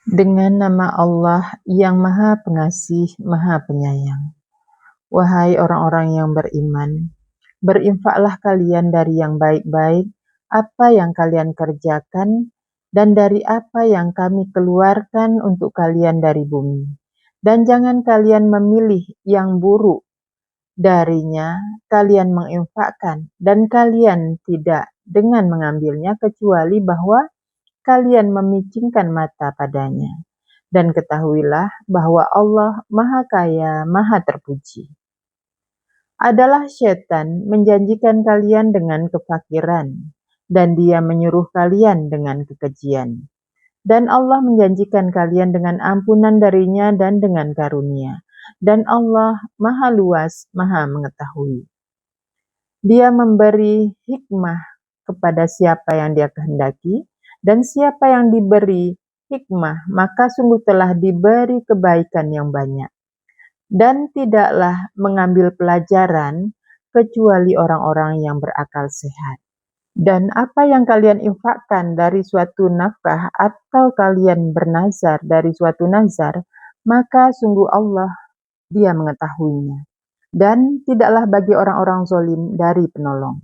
Dengan nama Allah yang Maha Pengasih, Maha Penyayang. Wahai orang-orang yang beriman, berinfaklah kalian dari yang baik-baik, apa yang kalian kerjakan, dan dari apa yang kami keluarkan untuk kalian dari bumi. Dan jangan kalian memilih yang buruk darinya, kalian menginfakkan, dan kalian tidak dengan mengambilnya kecuali bahwa kalian memicingkan mata padanya. Dan ketahuilah bahwa Allah Maha Kaya, Maha Terpuji. Adalah setan menjanjikan kalian dengan kefakiran, dan dia menyuruh kalian dengan kekejian. Dan Allah menjanjikan kalian dengan ampunan darinya dan dengan karunia. Dan Allah Maha Luas, Maha Mengetahui. Dia memberi hikmah kepada siapa yang dia kehendaki, dan siapa yang diberi hikmah, maka sungguh telah diberi kebaikan yang banyak. Dan tidaklah mengambil pelajaran kecuali orang-orang yang berakal sehat. Dan apa yang kalian infakkan dari suatu nafkah atau kalian bernazar dari suatu nazar, maka sungguh Allah dia mengetahuinya. Dan tidaklah bagi orang-orang zalim dari penolong.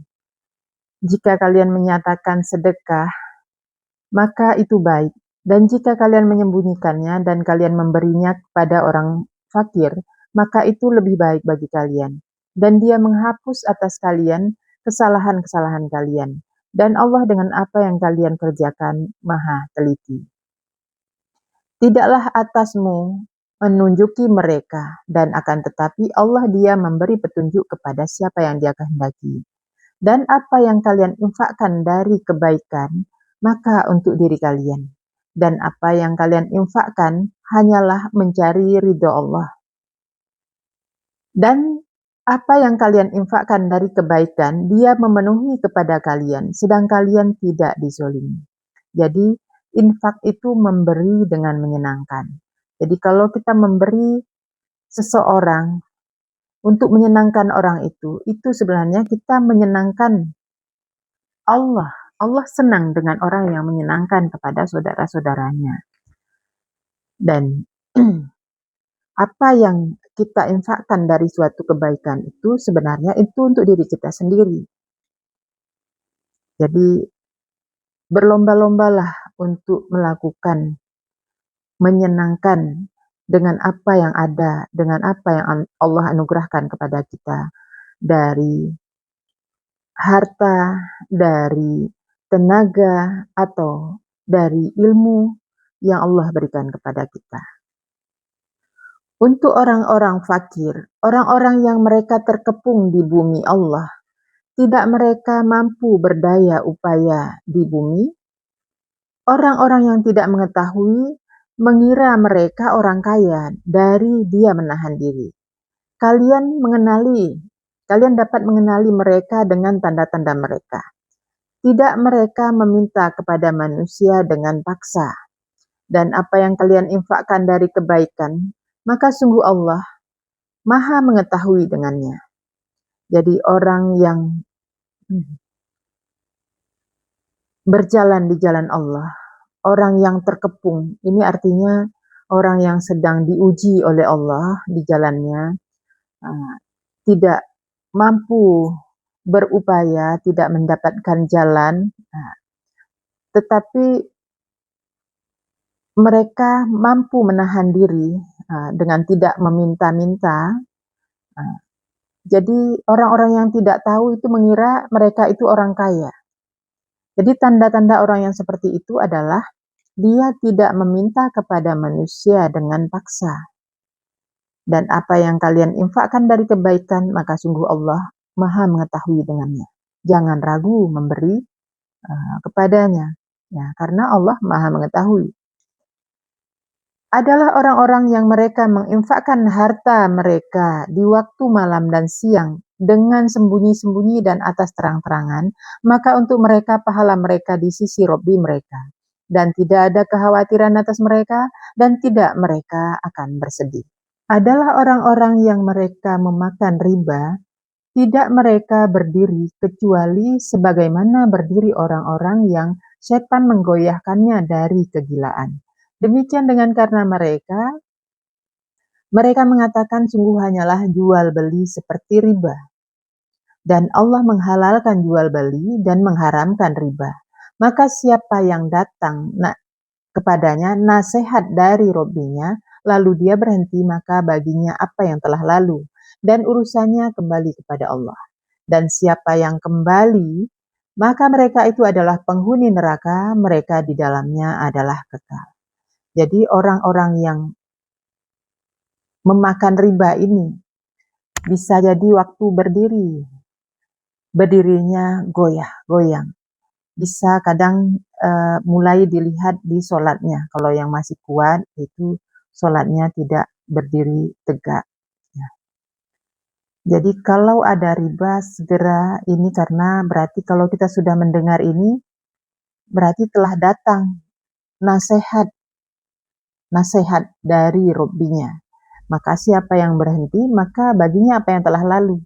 Jika kalian menyatakan sedekah, maka itu baik. Dan jika kalian menyembunyikannya dan kalian memberinya kepada orang fakir, maka itu lebih baik bagi kalian. Dan dia menghapus atas kalian kesalahan-kesalahan kalian. Dan Allah dengan apa yang kalian kerjakan maha teliti. Tidaklah atasmu menunjuki mereka, dan akan tetapi Allah dia memberi petunjuk kepada siapa yang dia kehendaki. Dan apa yang kalian infakkan dari kebaikan, maka untuk diri kalian. Dan apa yang kalian infakkan hanyalah mencari ridho Allah. Dan apa yang kalian infakkan dari kebaikan, dia memenuhi kepada kalian, sedang kalian tidak dizolimi. Jadi, infak itu memberi dengan menyenangkan. Jadi kalau kita memberi seseorang untuk menyenangkan orang itu sebenarnya kita menyenangkan Allah. Allah senang dengan orang yang menyenangkan kepada saudara-saudaranya. Dan apa yang kita infakkan dari suatu kebaikan itu sebenarnya itu untuk diri kita sendiri. Jadi berlomba-lombalah untuk melakukan menyenangkan dengan apa yang ada, dengan apa yang Allah anugerahkan kepada kita dari harta, dari tenaga, atau dari ilmu yang Allah berikan kepada kita. Untuk orang-orang fakir, orang-orang yang mereka terkepung di bumi Allah, tidak mereka mampu berdaya upaya di bumi, orang-orang yang tidak mengetahui mengira mereka orang kaya dari dia menahan diri. Kalian dapat mengenali mereka dengan tanda-tanda mereka. Tidak mereka meminta kepada manusia dengan paksa. Dan apa yang kalian infakkan dari kebaikan, maka sungguh Allah maha mengetahui dengannya. Jadi orang yang berjalan di jalan Allah, orang yang terkepung, ini artinya orang yang sedang diuji oleh Allah di jalannya, tidak mampu berupaya, tidak mendapatkan jalan, tetapi mereka mampu menahan diri dengan tidak meminta-minta. Jadi orang-orang yang tidak tahu itu mengira mereka itu orang kaya. Jadi tanda-tanda orang yang seperti itu adalah dia tidak meminta kepada manusia dengan paksa. Dan apa yang kalian infakkan dari kebaikan, maka sungguh Allah maha mengetahui dengannya. Jangan ragu memberi kepadanya, ya, karena Allah maha mengetahui. Adalah orang-orang yang mereka menginfakkan harta mereka di waktu malam dan siang dengan sembunyi-sembunyi dan atas terang-terangan, maka untuk mereka pahala mereka di sisi Robbi mereka. Dan tidak ada kekhawatiran atas mereka, dan tidak mereka akan bersedih. Adalah orang-orang yang mereka memakan riba, tidak mereka berdiri kecuali sebagaimana berdiri orang-orang yang setan menggoyahkannya dari kegilaan. Demikian karena mereka mengatakan sungguh hanyalah jual beli seperti riba. Dan Allah menghalalkan jual beli dan mengharamkan riba. Maka siapa yang datang kepadanya nasihat dari Robbinya, lalu dia berhenti, maka baginya apa yang telah lalu, dan urusannya kembali kepada Allah. Dan siapa yang kembali, maka mereka itu adalah penghuni neraka, mereka di dalamnya adalah kekal. Jadi orang-orang yang memakan riba ini bisa jadi waktu berdirinya goyang. Bisa kadang mulai dilihat di sholatnya. Kalau yang masih kuat itu sholatnya tidak berdiri tegak. Ya. Jadi kalau ada riba segera ini, karena berarti kalau kita sudah mendengar ini berarti telah datang nasihat dari Robbinya. Maka siapa yang berhenti, maka baginya apa yang telah lalu.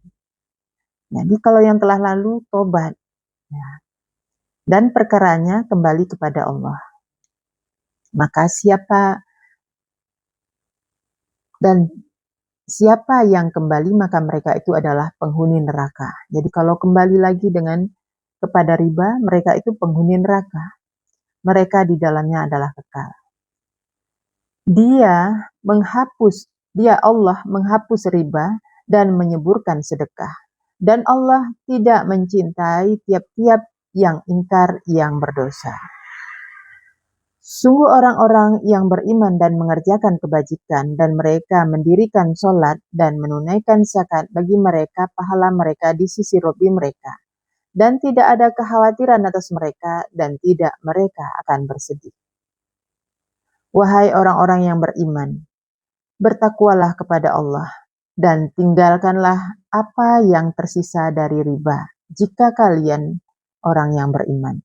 Jadi kalau yang telah lalu, tobat. Ya. Dan perkaranya kembali kepada Allah. Maka siapa yang kembali, maka mereka itu adalah penghuni neraka. Jadi kalau kembali lagi kepada riba, mereka itu penghuni neraka. Mereka di dalamnya adalah kekal. Allah menghapus riba dan menyuburkan sedekah. Dan Allah tidak mencintai tiap-tiap yang ingkar, yang berdosa. Sungguh orang-orang yang beriman dan mengerjakan kebajikan, dan mereka mendirikan sholat dan menunaikan zakat, bagi mereka pahala mereka di sisi Robbi mereka. Dan tidak ada kekhawatiran atas mereka, dan tidak mereka akan bersedih. Wahai orang-orang yang beriman, bertakwalah kepada Allah, dan tinggalkanlah apa yang tersisa dari riba, jika kalian orang yang beriman.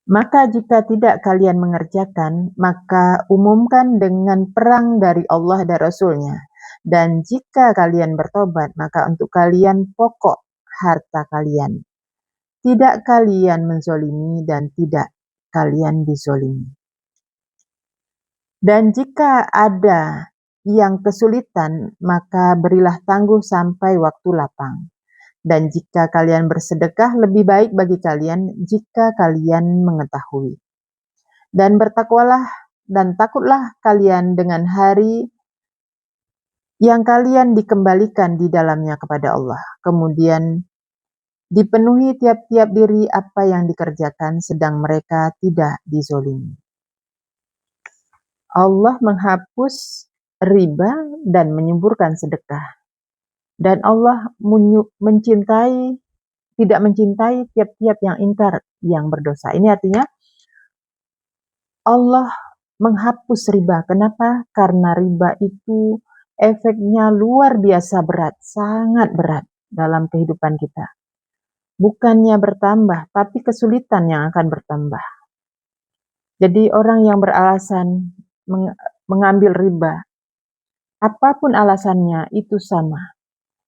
Maka jika tidak kalian mengerjakan, maka umumkan dengan perang dari Allah dan Rasul-Nya. Dan jika kalian bertobat, maka untuk kalian pokok harta kalian. Tidak kalian menzolimi dan tidak kalian dizolimi. Dan jika ada yang kesulitan, maka berilah tangguh sampai waktu lapang. Dan jika kalian bersedekah, lebih baik bagi kalian jika kalian mengetahui. Dan bertakwalah dan takutlah kalian dengan hari yang kalian dikembalikan di dalamnya kepada Allah. Kemudian dipenuhi tiap-tiap diri apa yang dikerjakan, sedang mereka tidak dizolimi. Allah menghapus riba dan menyuburkan sedekah. Dan Allah tidak mencintai tiap-tiap yang ingkar, yang berdosa. Ini artinya Allah menghapus riba. Kenapa? Karena riba itu efeknya luar biasa berat, sangat berat dalam kehidupan kita. Bukannya bertambah, tapi kesulitan yang akan bertambah. Jadi orang yang beralasan mengambil riba, apapun alasannya itu sama.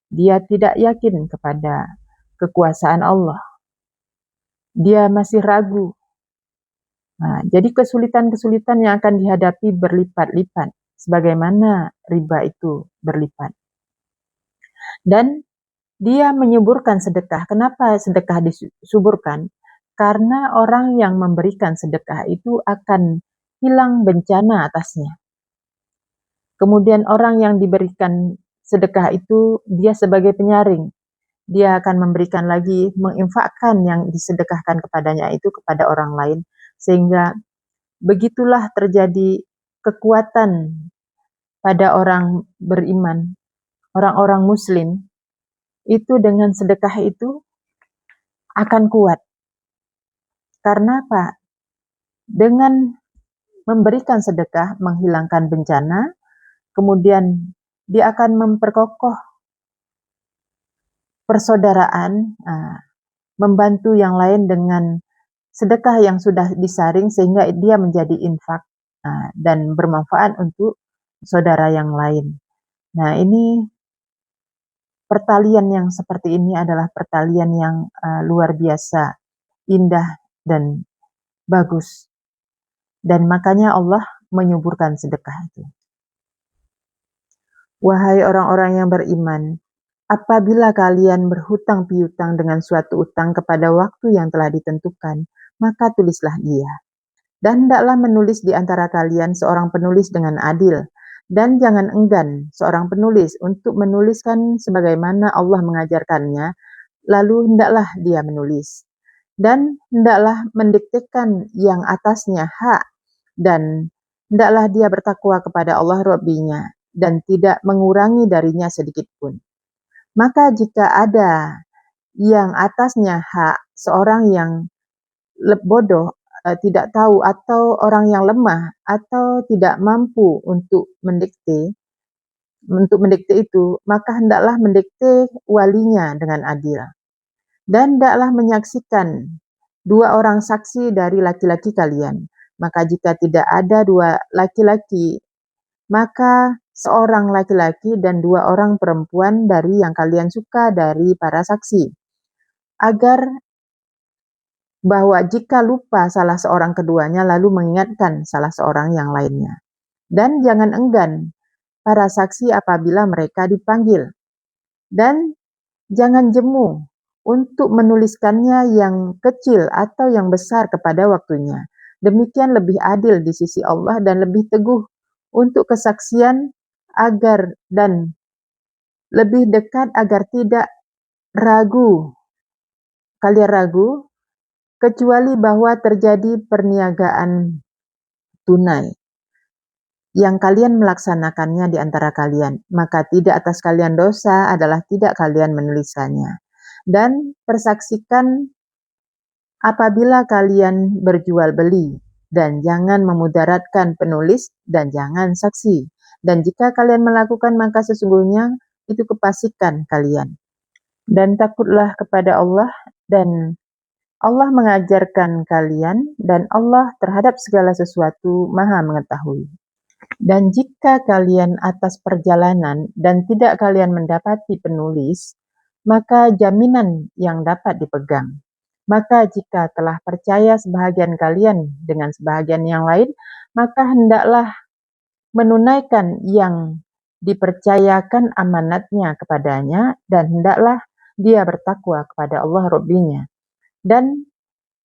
Dia tidak yakin kepada kekuasaan Allah. Dia masih ragu. Nah, jadi kesulitan-kesulitan yang akan dihadapi berlipat-lipat, sebagaimana riba itu berlipat. Dan dia menyuburkan sedekah. Kenapa sedekah disuburkan? Karena orang yang memberikan sedekah itu akan hilang bencana atasnya. Kemudian orang yang diberikan sedekah itu, dia sebagai penyaring. Dia akan memberikan lagi, menginfakkan yang disedekahkan kepadanya itu kepada orang lain. Sehingga begitulah terjadi kekuatan pada orang beriman, orang-orang muslim, itu dengan sedekah itu akan kuat. Karena apa? Dengan memberikan sedekah, menghilangkan bencana, kemudian dia akan memperkokoh persaudaraan, membantu yang lain dengan sedekah yang sudah disaring, sehingga dia menjadi infak dan bermanfaat untuk saudara yang lain. Nah, ini pertalian yang seperti ini adalah pertalian yang luar biasa indah dan bagus. Dan makanya Allah menyuburkan sedekah itu. Wahai orang-orang yang beriman, apabila kalian berhutang piutang dengan suatu utang kepada waktu yang telah ditentukan, maka tulislah dia. Dan hendaklah menulis di antara kalian seorang penulis dengan adil, dan jangan enggan seorang penulis untuk menuliskan sebagaimana Allah mengajarkannya, lalu hendaklah dia menulis. Dan hendaklah mendiktekan yang atasnya hak, dan hendaklah dia bertakwa kepada Allah Rabbinya, dan tidak mengurangi darinya sedikit pun. Maka jika ada yang atasnya hak, seorang yang bodoh, tidak tahu, atau orang yang lemah, atau tidak mampu untuk mendikte itu, maka hendaklah mendikte walinya dengan adil. Dan hendaklah menyaksikan 2 orang saksi dari laki-laki kalian. Maka jika tidak ada 2 laki-laki, maka seorang laki-laki dan 2 orang perempuan dari yang kalian suka dari para saksi. Agar bahwa jika lupa salah seorang keduanya lalu mengingatkan salah seorang yang lainnya. Dan jangan enggan para saksi apabila mereka dipanggil. Dan jangan jemu untuk menuliskannya yang kecil atau yang besar kepada waktunya. Demikian lebih adil di sisi Allah dan lebih teguh untuk kesaksian agar dan lebih dekat agar tidak kalian ragu, kecuali bahwa terjadi perniagaan tunai yang kalian melaksanakannya di antara kalian, maka tidak atas kalian dosa adalah tidak kalian menuliskannya. Dan persaksikan apabila kalian berjual beli, dan jangan memudaratkan penulis dan jangan saksi. Dan jika kalian melakukan maka sesungguhnya itu kefasikan kalian. Dan takutlah kepada Allah, dan Allah mengajarkan kalian, dan Allah terhadap segala sesuatu Maha mengetahui. Dan jika kalian atas perjalanan dan tidak kalian mendapati penulis, maka jaminan yang dapat dipegang. Maka jika telah percaya sebahagian kalian dengan sebahagian yang lain, maka hendaklah menunaikan yang dipercayakan amanatnya kepadanya, dan hendaklah dia bertakwa kepada Allah Rabbinya. Dan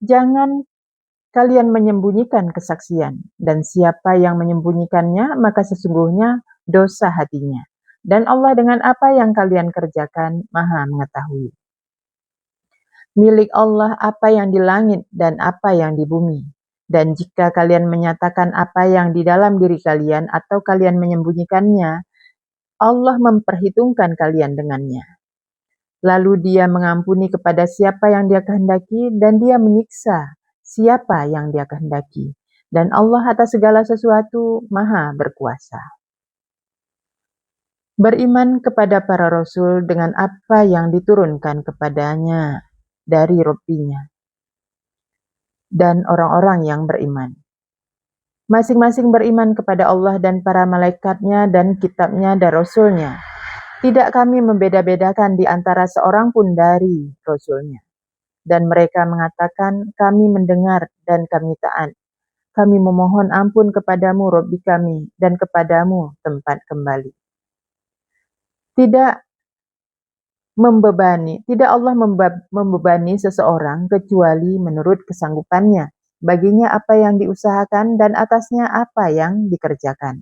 jangan kalian menyembunyikan kesaksian, dan siapa yang menyembunyikannya, maka sesungguhnya dosa hatinya. Dan Allah dengan apa yang kalian kerjakan Maha mengetahui. Milik Allah apa yang di langit dan apa yang di bumi. Dan jika kalian menyatakan apa yang di dalam diri kalian atau kalian menyembunyikannya, Allah memperhitungkan kalian dengannya. Lalu dia mengampuni kepada siapa yang dia kehendaki, dan dia menyiksa siapa yang dia kehendaki. Dan Allah atas segala sesuatu Maha berkuasa. Beriman kepada para rasul dengan apa yang diturunkan kepadanya dari Rabbinya, dan orang-orang yang beriman. Masing-masing beriman kepada Allah dan para malaikatnya dan kitabnya dan rasulnya. Tidak kami membeda-bedakan di antara seorang pun dari rasulnya. Dan mereka mengatakan, kami mendengar dan kami taat. Kami memohon ampun kepadamu, Rabbi kami, dan kepadamu tempat kembali. Tidak Allah membebani seseorang kecuali menurut kesanggupannya. Baginya apa yang diusahakan dan atasnya apa yang dikerjakan.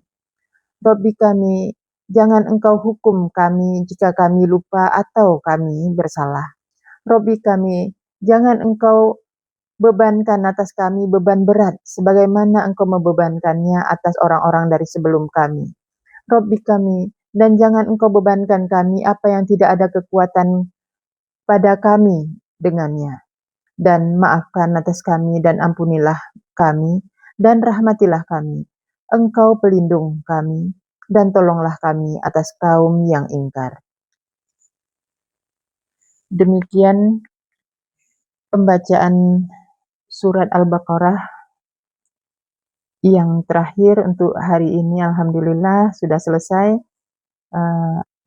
Rabbi kami, jangan engkau hukum kami jika kami lupa atau kami bersalah. Rabbi kami, jangan engkau bebankan atas kami beban berat sebagaimana engkau membebankannya atas orang-orang dari sebelum kami. Rabbi kami, dan jangan engkau bebankan kami apa yang tidak ada kekuatan pada kami dengannya. Dan maafkan atas kami dan ampunilah kami dan rahmatilah kami. Engkau pelindung kami dan tolonglah kami atas kaum yang ingkar. Demikian pembacaan surat Al-Baqarah yang terakhir untuk hari ini. Alhamdulillah sudah selesai.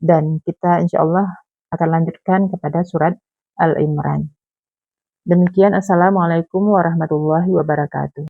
Dan kita insya Allah akan lanjutkan kepada surat Al-Imran. Demikian, Assalamualaikum warahmatullahi wabarakatuh.